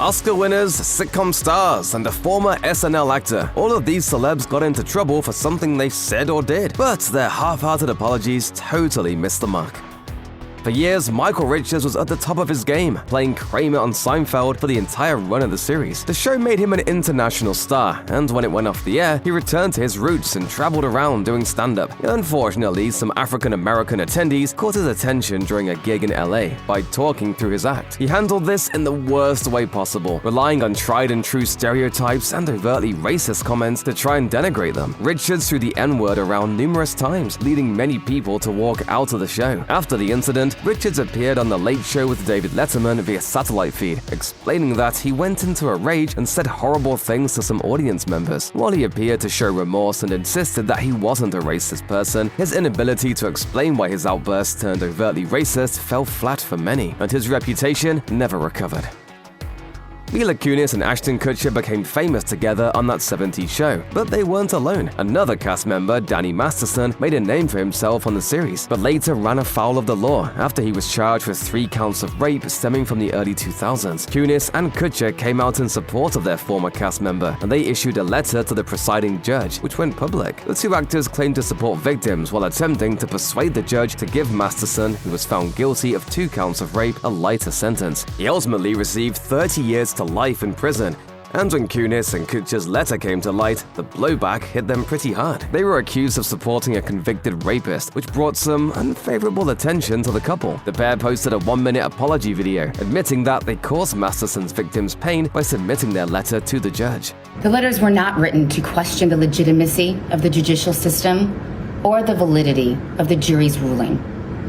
Oscar winners, sitcom stars, and a former SNL actor. All of these celebs got into trouble for something they said or did, but their half-hearted apologies totally missed the mark. For years, Michael Richards was at the top of his game, playing Kramer on Seinfeld for the entire run of the series. The show made him an international star, and when it went off the air, he returned to his roots and traveled around doing stand-up. Unfortunately, some African-American attendees caught his attention during a gig in LA by talking through his act. He handled this in the worst way possible, relying on tried-and-true stereotypes and overtly racist comments to try and denigrate them. Richards threw the N-word around numerous times, leading many people to walk out of the show. After the incident, Richards appeared on The Late Show with David Letterman via satellite feed, explaining that he went into a rage and said horrible things to some audience members. While he appeared to show remorse and insisted that he wasn't a racist person, his inability to explain why his outburst turned overtly racist fell flat for many, and his reputation never recovered. Mila Kunis and Ashton Kutcher became famous together on that 70s show, but they weren't alone. Another cast member, Danny Masterson, made a name for himself on the series, but later ran afoul of the law after he was charged with 3 counts of rape stemming from the early 2000s. Kunis and Kutcher came out in support of their former cast member, and they issued a letter to the presiding judge, which went public. The two actors claimed to support victims while attempting to persuade the judge to give Masterson, who was found guilty of 2 counts of rape, a lighter sentence. He ultimately received 30 years to life in prison, and when Kunis and Kutcher's letter came to light, the blowback hit them pretty hard. They were accused of supporting a convicted rapist, which brought some unfavorable attention to the couple. The pair posted a 1-minute apology video, admitting that they caused Masterson's victims pain by submitting their letter to the judge. The letters were not written to question the legitimacy of the judicial system or the validity of the jury's ruling.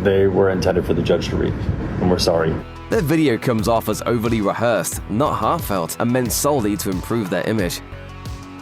They were intended for the judge to read, and we're sorry. Their video comes off as overly rehearsed, not heartfelt, and meant solely to improve their image.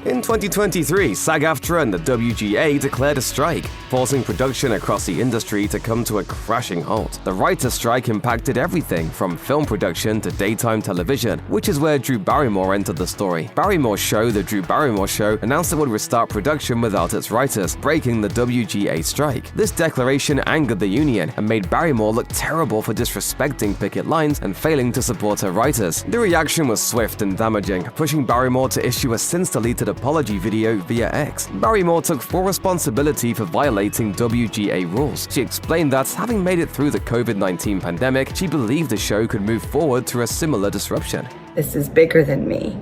In 2023, SAG-AFTRA and the WGA declared a strike, forcing production across the industry to come to a crashing halt. The writers' strike impacted everything from film production to daytime television, which is where Drew Barrymore entered the story. Barrymore's show, The Drew Barrymore Show, announced it would restart production without its writers, breaking the WGA strike. This declaration angered the union and made Barrymore look terrible for disrespecting picket lines and failing to support her writers. The reaction was swift and damaging, pushing Barrymore to issue a since-deleted apology video via X. Barrymore took full responsibility for violating WGA rules. She explained that, having made it through the COVID-19 pandemic, she believed the show could move forward through a similar disruption. This is bigger than me,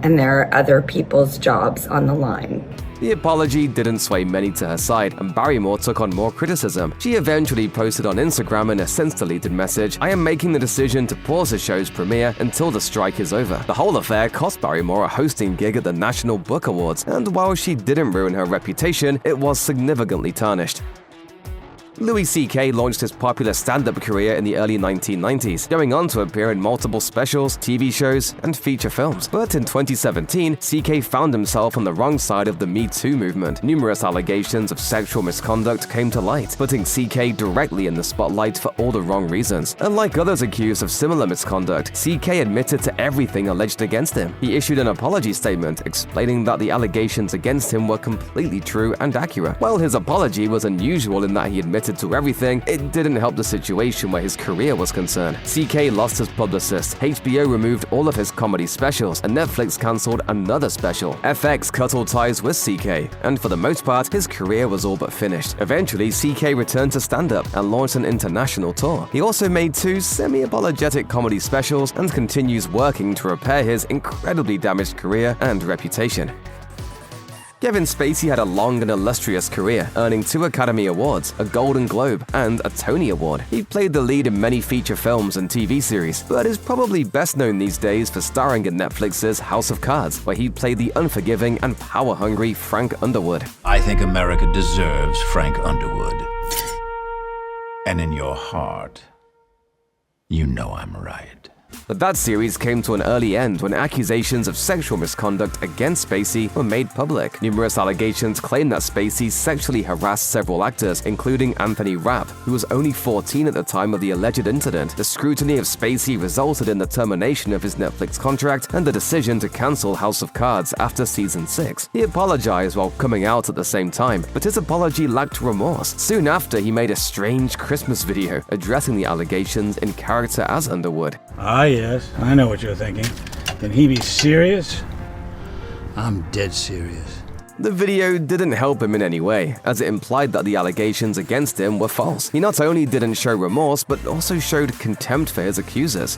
and there are other people's jobs on the line. The apology didn't sway many to her side, and Barrymore took on more criticism. She eventually posted on Instagram in a since-deleted message, "I am making the decision to pause the show's premiere until the strike is over." The whole affair cost Barrymore a hosting gig at the National Book Awards, and while she didn't ruin her reputation, it was significantly tarnished. Louis C.K. launched his popular stand-up career in the early 1990s, going on to appear in multiple specials, TV shows, and feature films. But in 2017, C.K. found himself on the wrong side of the Me Too movement. Numerous allegations of sexual misconduct came to light, putting C.K. directly in the spotlight for all the wrong reasons. Unlike others accused of similar misconduct, C.K. admitted to everything alleged against him. He issued an apology statement explaining that the allegations against him were completely true and accurate. While his apology was unusual in that he admitted to everything, it didn't help the situation where his career was concerned. CK lost his publicist, HBO removed all of his comedy specials, and Netflix cancelled another special. FX cut all ties with CK, and for the most part, his career was all but finished. Eventually, CK returned to stand-up and launched an international tour. He also made 2 semi-apologetic comedy specials and continues working to repair his incredibly damaged career and reputation. Kevin Spacey had a long and illustrious career, earning 2 Academy Awards, a Golden Globe, and a Tony Award. He played the lead in many feature films and TV series, but is probably best known these days for starring in Netflix's House of Cards, where he played the unforgiving and power-hungry Frank Underwood. I think America deserves Frank Underwood. And in your heart, you know I'm right. But that series came to an early end when accusations of sexual misconduct against Spacey were made public. Numerous allegations claim that Spacey sexually harassed several actors, including Anthony Rapp, who was only 14 at the time of the alleged incident. The scrutiny of Spacey resulted in the termination of his Netflix contract and the decision to cancel House of Cards after season 6. He apologized while coming out at the same time, but his apology lacked remorse. Soon after, he made a strange Christmas video addressing the allegations in character as Underwood. Ah, yes, I know what you're thinking. Can he be serious? I'm dead serious. The video didn't help him in any way, as it implied that the allegations against him were false. He not only didn't show remorse, but also showed contempt for his accusers.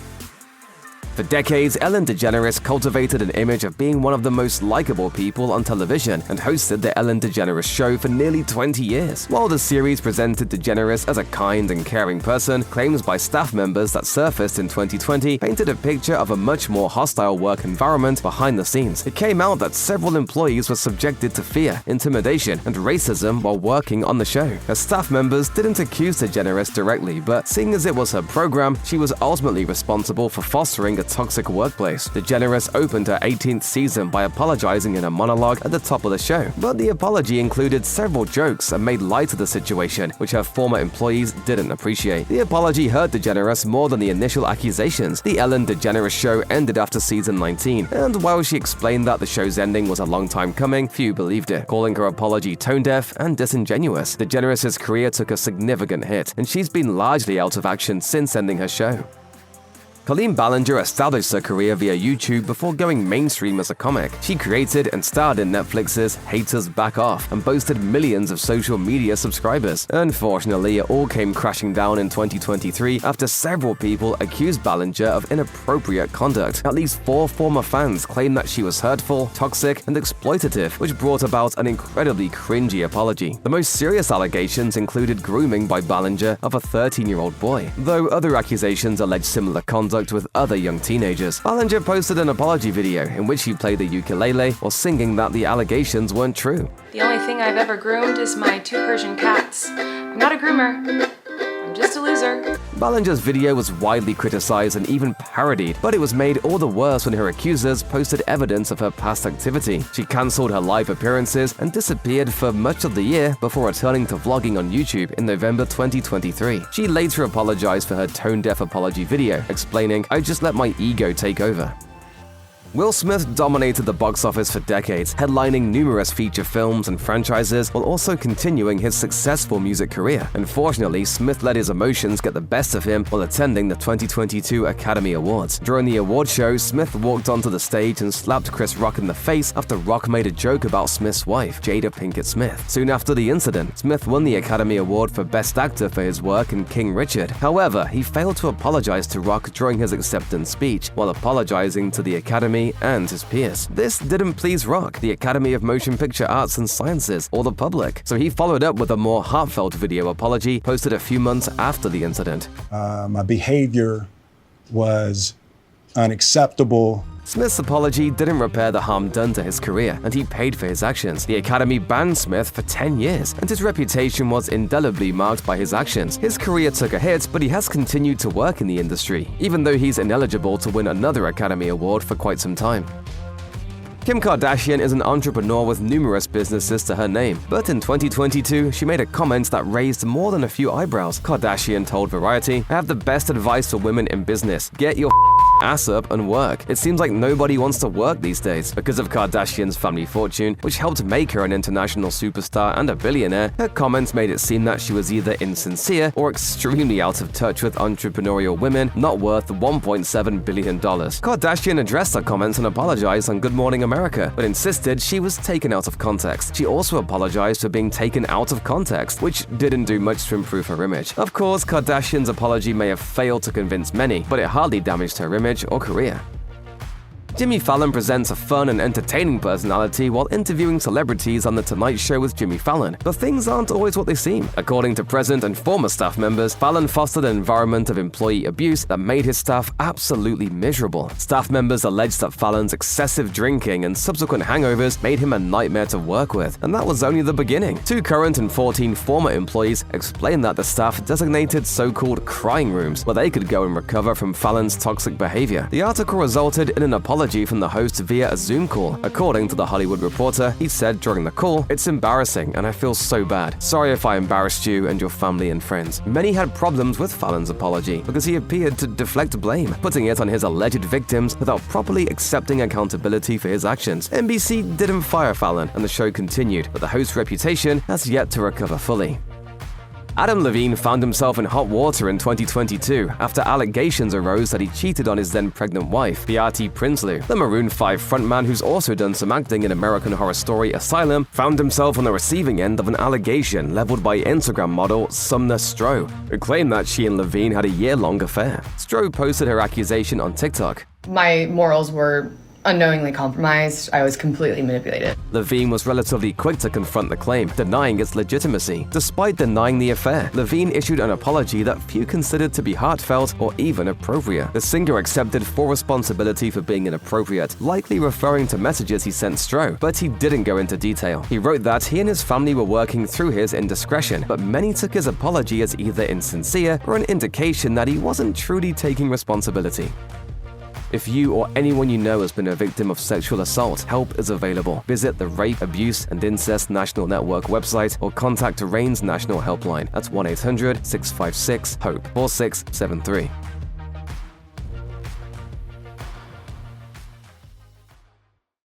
For decades, Ellen DeGeneres cultivated an image of being one of the most likable people on television and hosted the Ellen DeGeneres Show for nearly 20 years. While the series presented DeGeneres as a kind and caring person, claims by staff members that surfaced in 2020 painted a picture of a much more hostile work environment behind the scenes. It came out that several employees were subjected to fear, intimidation, and racism while working on the show. Her staff members didn't accuse DeGeneres directly, but seeing as it was her program, she was ultimately responsible for fostering a toxic workplace. DeGeneres opened her 18th season by apologizing in a monologue at the top of the show, but the apology included several jokes and made light of the situation, which her former employees didn't appreciate. The apology hurt DeGeneres more than the initial accusations. The Ellen DeGeneres Show ended after season 19, and while she explained that the show's ending was a long time coming, few believed it, calling her apology tone-deaf and disingenuous. DeGeneres' career took a significant hit, and she's been largely out of action since ending her show. Colleen Ballinger established her career via YouTube before going mainstream as a comic. She created and starred in Netflix's Haters Back Off and boasted millions of social media subscribers. Unfortunately, it all came crashing down in 2023 after several people accused Ballinger of inappropriate conduct. At least 4 former fans claimed that she was hurtful, toxic, and exploitative, which brought about an incredibly cringy apology. The most serious allegations included grooming by Ballinger of a 13-year-old boy, though other accusations alleged similar conduct with other young teenagers. Ballinger posted an apology video in which she played the ukulele while singing that the allegations weren't true. The only thing I've ever groomed is my 2 Persian cats. I'm not a groomer. I'm just a loser. Ballinger's video was widely criticized and even parodied, but it was made all the worse when her accusers posted evidence of her past activity. She cancelled her live appearances and disappeared for much of the year before returning to vlogging on YouTube in November 2023. She later apologized for her tone-deaf apology video, explaining, "I just let my ego take over." Will Smith dominated the box office for decades, headlining numerous feature films and franchises while also continuing his successful music career. Unfortunately, Smith let his emotions get the best of him while attending the 2022 Academy Awards. During the award show, Smith walked onto the stage and slapped Chris Rock in the face after Rock made a joke about Smith's wife, Jada Pinkett Smith. Soon after the incident, Smith won the Academy Award for Best Actor for his work in King Richard. However, he failed to apologize to Rock during his acceptance speech, while apologizing to the Academy and his peers. This didn't please Rock, the Academy of Motion Picture Arts and Sciences, or the public, so he followed up with a more heartfelt video apology posted a few months after the incident. My behavior was unacceptable. Smith's apology didn't repair the harm done to his career, and he paid for his actions. The Academy banned Smith for 10 years, and his reputation was indelibly marked by his actions. His career took a hit, but he has continued to work in the industry, even though he's ineligible to win another Academy Award for quite some time. Kim Kardashian is an entrepreneur with numerous businesses to her name, but in 2022, she made a comment that raised more than a few eyebrows. Kardashian told Variety, "I have the best advice for women in business. Get your ass up and work. It seems like nobody wants to work these days." Because of Kardashian's family fortune, which helped make her an international superstar and a billionaire, her comments made it seem that she was either insincere or extremely out of touch with entrepreneurial women not worth $1.7 billion. Kardashian addressed her comments and apologized on Good Morning America, but insisted she was taken out of context. She also apologized for being taken out of context, which didn't do much to improve her image. Of course, Kardashian's apology may have failed to convince many, but it hardly damaged her image or career. Jimmy Fallon presents a fun and entertaining personality while interviewing celebrities on The Tonight Show with Jimmy Fallon, but things aren't always what they seem. According to present and former staff members, Fallon fostered an environment of employee abuse that made his staff absolutely miserable. Staff members alleged that Fallon's excessive drinking and subsequent hangovers made him a nightmare to work with, and that was only the beginning. 2 current and 14 former employees explained that the staff designated so-called crying rooms where they could go and recover from Fallon's toxic behavior. The article resulted in an apology from the host via a Zoom call. According to The Hollywood Reporter, he said during the call, "It's embarrassing and I feel so bad. Sorry if I embarrassed you and your family and friends." Many had problems with Fallon's apology because he appeared to deflect blame, putting it on his alleged victims without properly accepting accountability for his actions. NBC didn't fire Fallon and the show continued, but the host's reputation has yet to recover fully. Adam Levine found himself in hot water in 2022 after allegations arose that he cheated on his then pregnant wife, Beate Prinsloo. The Maroon 5 frontman, who's also done some acting in American Horror Story Asylum, found himself on the receiving end of an allegation leveled by Instagram model Sumner Stroh, who claimed that she and Levine had a year-long affair. Stroh posted her accusation on TikTok. My morals were unknowingly compromised. I was completely manipulated. Levine was relatively quick to confront the claim, denying its legitimacy. Despite denying the affair, Levine issued an apology that few considered to be heartfelt or even appropriate. The singer accepted full responsibility for being inappropriate, likely referring to messages he sent Stroh, but he didn't go into detail. He wrote that he and his family were working through his indiscretion, but many took his apology as either insincere or an indication that he wasn't truly taking responsibility. If you or anyone you know has been a victim of sexual assault, help is available. Visit the Rape, Abuse, and Incest National Network website or contact RAIN's National Helpline at 1-800-656-HOPE 4673.